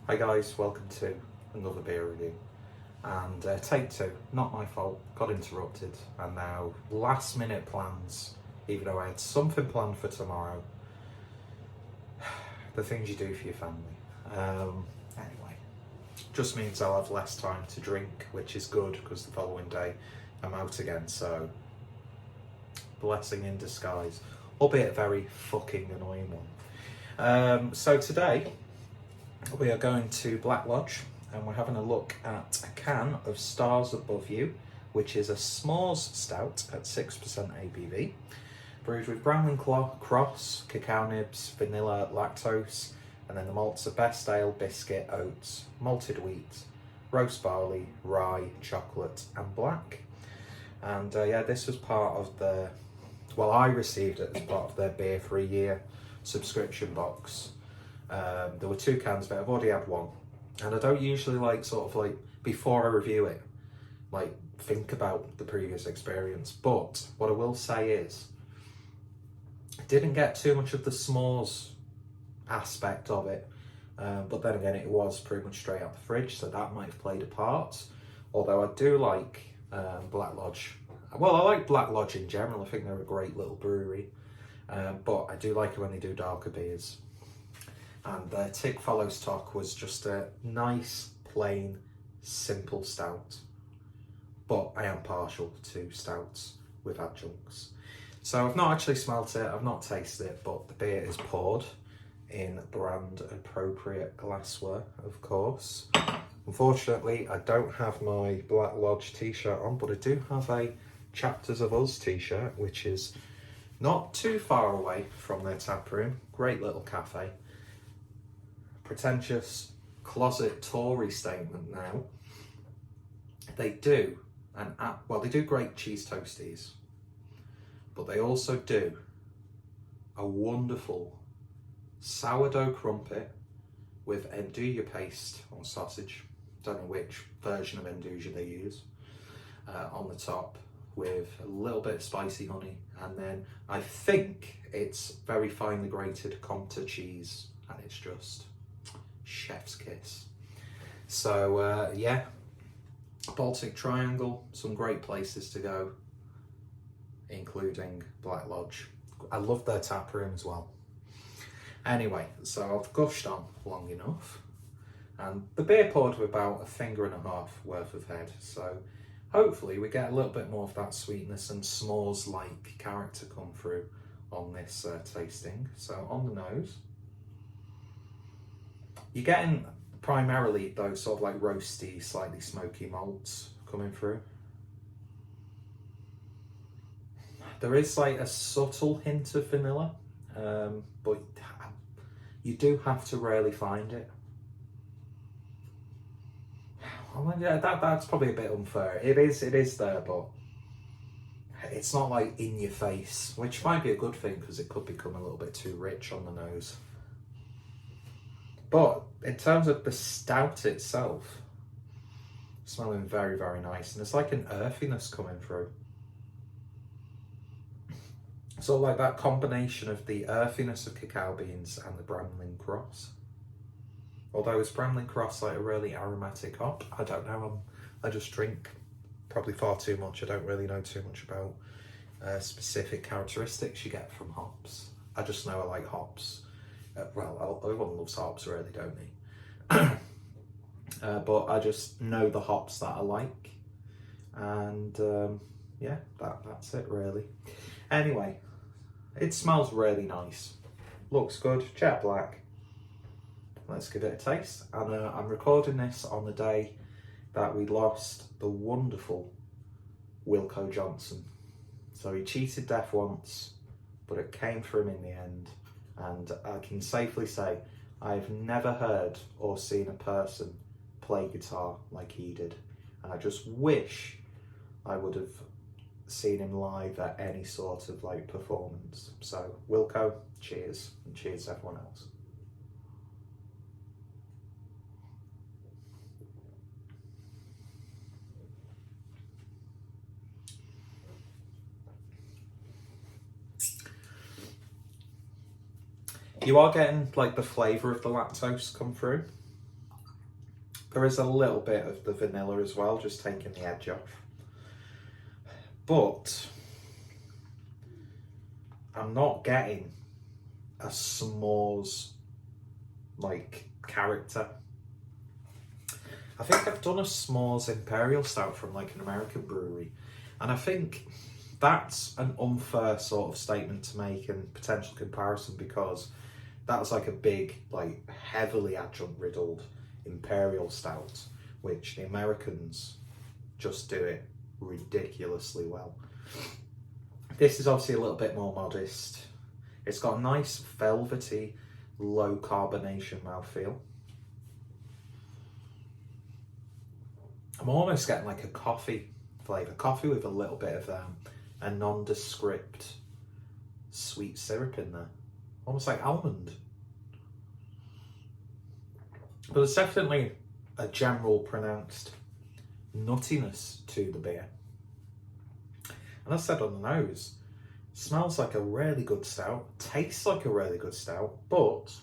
Hi guys, welcome to another beer review. And take two, not my fault, got interrupted, and now last minute plans, even though I had something planned for tomorrow. The things you do for your family. Anyway, just means I'll have less time to drink, which is good because the following day I'm out again, so blessing in disguise, albeit a very fucking annoying one. So today, we are going to Black Lodge and we're having a look at a can of Stars Above You, which is a s'mores stout at 6% ABV, brewed with Bramlin Cross, cacao nibs, vanilla, lactose, and then the malts are best ale, biscuit, oats, malted wheat, roast barley, rye, chocolate, and black. And this was part of the, I received it as part of their beer for a year subscription box. There were two cans, but I've already had one. And I don't usually before I review it, think about the previous experience. But what I will say is, I didn't get too much of the s'mores aspect of it. But then again, it was pretty much straight out the fridge, so that might have played a part. Although I do like Black Lodge. Well, I like Black Lodge in general. I think they're a great little brewery. But I do like it when they do darker beers. And the Tick Follows Talk was just a nice, plain, simple stout. But I am partial to stouts with adjuncts. So I've not actually smelt it, I've not tasted it, but the beer is poured in brand appropriate glassware, of course. Unfortunately, I don't have my Black Lodge t-shirt on, but I do have a Chapters of Us t-shirt, which is not too far away from their tap room. Great little cafe. Pretentious closet Tory statement now. They do they do great cheese toasties, but they also do a wonderful sourdough crumpet with andouille paste on sausage. Don't know which version of andouille they use. On the top with a little bit of spicy honey, and then I think it's very finely grated Comté cheese, and it's just chef's kiss. So Baltic Triangle, some great places to go, including Black Lodge. I love their tap room as well. Anyway, so I've gushed on long enough, and the beer poured with about a finger and a half worth of head, so hopefully we get a little bit more of that sweetness and s'mores-like character come through on this tasting. So on the nose, you're getting primarily those sort of roasty, slightly smoky malts coming through. There is a subtle hint of vanilla, but you do have to rarely find it. That's probably a bit unfair. It is there, but it's not in your face, which might be a good thing because it could become a little bit too rich on the nose. But in terms of the stout itself, smelling very, very nice. And there's an earthiness coming through. So that combination of the earthiness of cacao beans and the Bramlin Cross. Although is Bramlin Cross a really aromatic hop? I don't know. I just drink probably far too much. I don't really know too much about specific characteristics you get from hops. I just know I like hops. Everyone loves hops, really, don't they? But I just know the hops that I like, and that's it really. Anyway, it smells really nice, looks good, jet black. Let's give it a taste. And I'm recording this on the day that we lost the wonderful Wilco Johnson. So he cheated death once, but it came for him in the end. And I can safely say I've never heard or seen a person play guitar like he did. And I just wish I would have seen him live at any sort of performance. So Wilco, cheers, and cheers to everyone else. You are getting the flavour of the lactose come through. There is a little bit of the vanilla as well, just taking the edge off. But I'm not getting a s'mores like character. I think I've done a s'mores imperial stout from like an American brewery, and I think that's an unfair sort of statement to make in potential comparison, because that was like a big, like heavily adjunct riddled imperial stout, which the Americans just do it ridiculously well. This is obviously a little bit more modest. It's got a nice velvety, low carbonation mouthfeel. I'm almost getting like a coffee flavour. Coffee with a little bit of a nondescript sweet syrup in there. Almost like almond. But there's definitely a general pronounced nuttiness to the beer. And as I said, on the nose, smells like a really good stout, tastes like a really good stout, but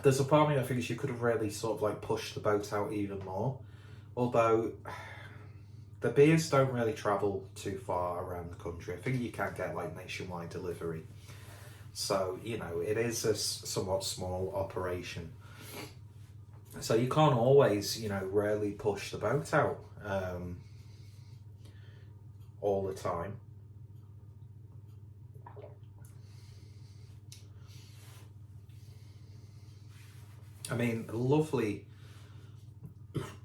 there's a part of me that thinks you could have really sort of like pushed the boat out even more. Although the beers don't really travel too far around the country. I think you can get like nationwide delivery. So, you know, it is a somewhat small operation. So you can't always, you know, really push the boat out all the time. I mean, lovely,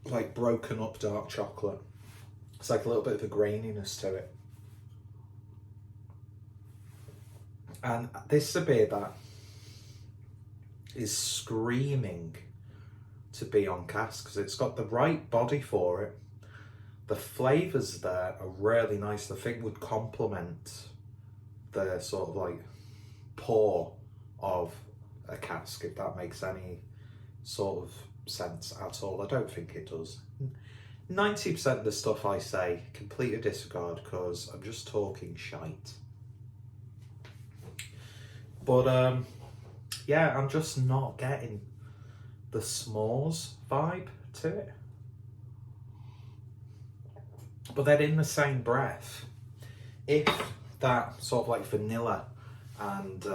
like broken up dark chocolate. It's like a little bit of a graininess to it. And this is a beer that is screaming to be on cask, because it's got the right body for it. The flavours there are really nice. I think would complement the sort of like pour of a cask, if that makes any sort of sense at all. I don't think it does. 90% of the stuff I say, completely disregard, because I'm just talking shite. But yeah, I'm just not getting the s'mores vibe to it. But then in the same breath, if that sort of like vanilla and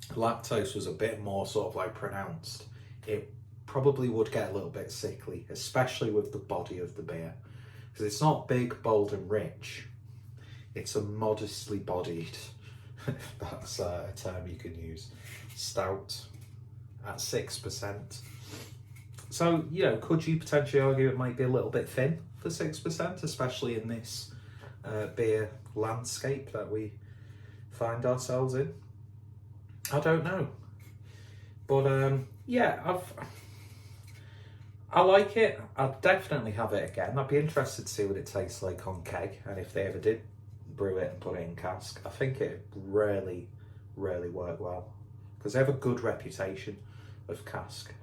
lactose was a bit more sort of like pronounced, it probably would get a little bit sickly, especially with the body of the beer. Because it's not big, bold and rich. It's a modestly bodied, if that's a term you can use, stout at 6%. So, you know, could you potentially argue it might be a little bit thin for 6%, especially in this beer landscape that we find ourselves in? I don't know. But yeah, I like it. I'd definitely have it again. I'd be interested to see what it tastes like on keg, and if they ever did brew it and put it in cask. I think it really, really work well, because they have a good reputation of cask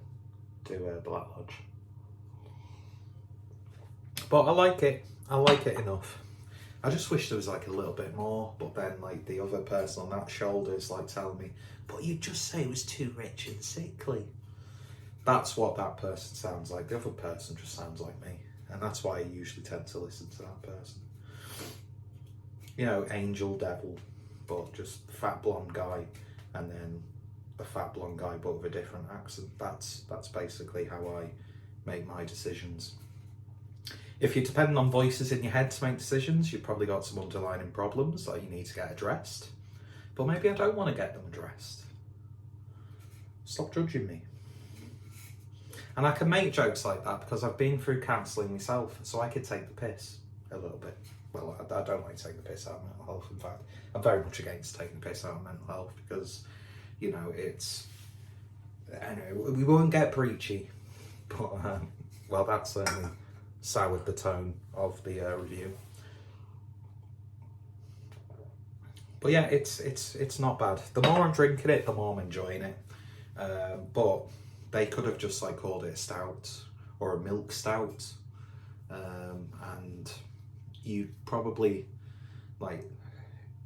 to Black Lodge. But I like it enough. I just wish there was like a little bit more, but then like the other person on that shoulder is like telling me, but you just say it was too rich and sickly. That's what that person sounds like. The other person just sounds like me, and that's why I usually tend to listen to that person. You know, angel, devil, but just fat blonde guy, and then a fat blonde guy but with a different accent. That's basically how I make my decisions. If you're depending on voices in your head to make decisions, you've probably got some underlying problems that you need to get addressed. But maybe I don't want to get them addressed. Stop judging me. And I can make jokes like that because I've been through counselling myself, so I could take the piss a little bit. Well, I don't like taking the piss out of mental health. In fact, I'm very much against taking the piss out of mental health because, you know, it's... Anyway, we won't get preachy, but, well, that's certainly soured the tone of the review. But yeah, it's not bad. The more I'm drinking it, the more I'm enjoying it. But they could have just like called it a stout or a milk stout, and you probably like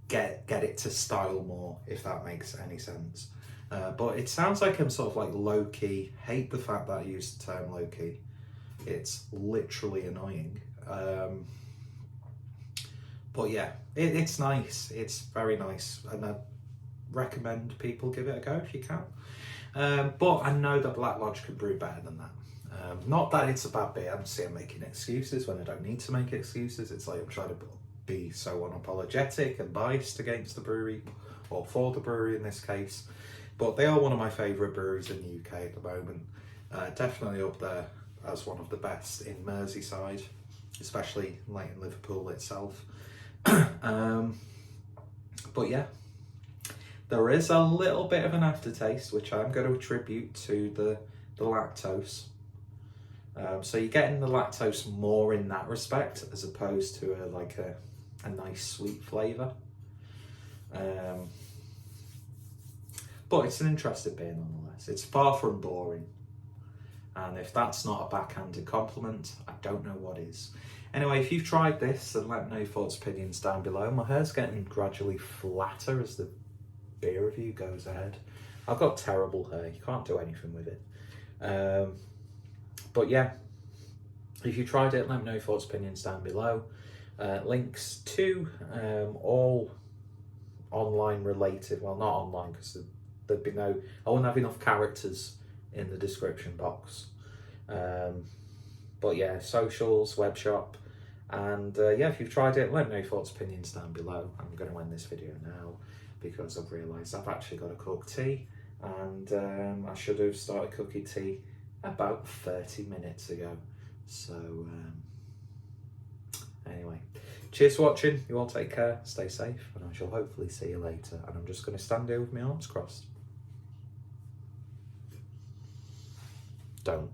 get get it to style more, if that makes any sense. But it sounds like I'm sort of like low-key. Hate the fact that I used the term low-key. It's literally annoying. But yeah, it's nice. It's very nice, and I recommend people give it a go if you can. But I know that Black Lodge can brew better than that. Not that it's a bad beer. I'm making excuses when I don't need to make excuses. It's like I'm trying to be so unapologetic and biased against the brewery, or for the brewery in this case. But they are one of my favourite breweries in the UK at the moment. Definitely up there as one of the best in Merseyside, especially like in Liverpool itself. But yeah, there is a little bit of an aftertaste, which I'm going to attribute to the lactose. So you're getting the lactose more in that respect, as opposed to a nice sweet flavour. But it's an interesting beer nonetheless. It's far from boring. And if that's not a backhanded compliment, I don't know what is. Anyway, if you've tried this, then let me know your thoughts, opinions down below. My hair's getting gradually flatter as the beer review goes ahead. I've got terrible hair. You can't do anything with it. But yeah, if you tried it, let me know your thoughts, opinions down below. Links to all online related, well, not online because there'd be I wouldn't have enough characters in the description box. But yeah, socials, Webshop, and yeah, if you've tried it, let me know your thoughts, opinions down below. I'm going to end this video now because I've realised I've actually got to cook tea, and I should have started cooking tea about 30 minutes ago. So anyway, cheers for watching. You all take care, stay safe, and I shall hopefully see you later. And I'm just going to stand here with my arms crossed. Don't.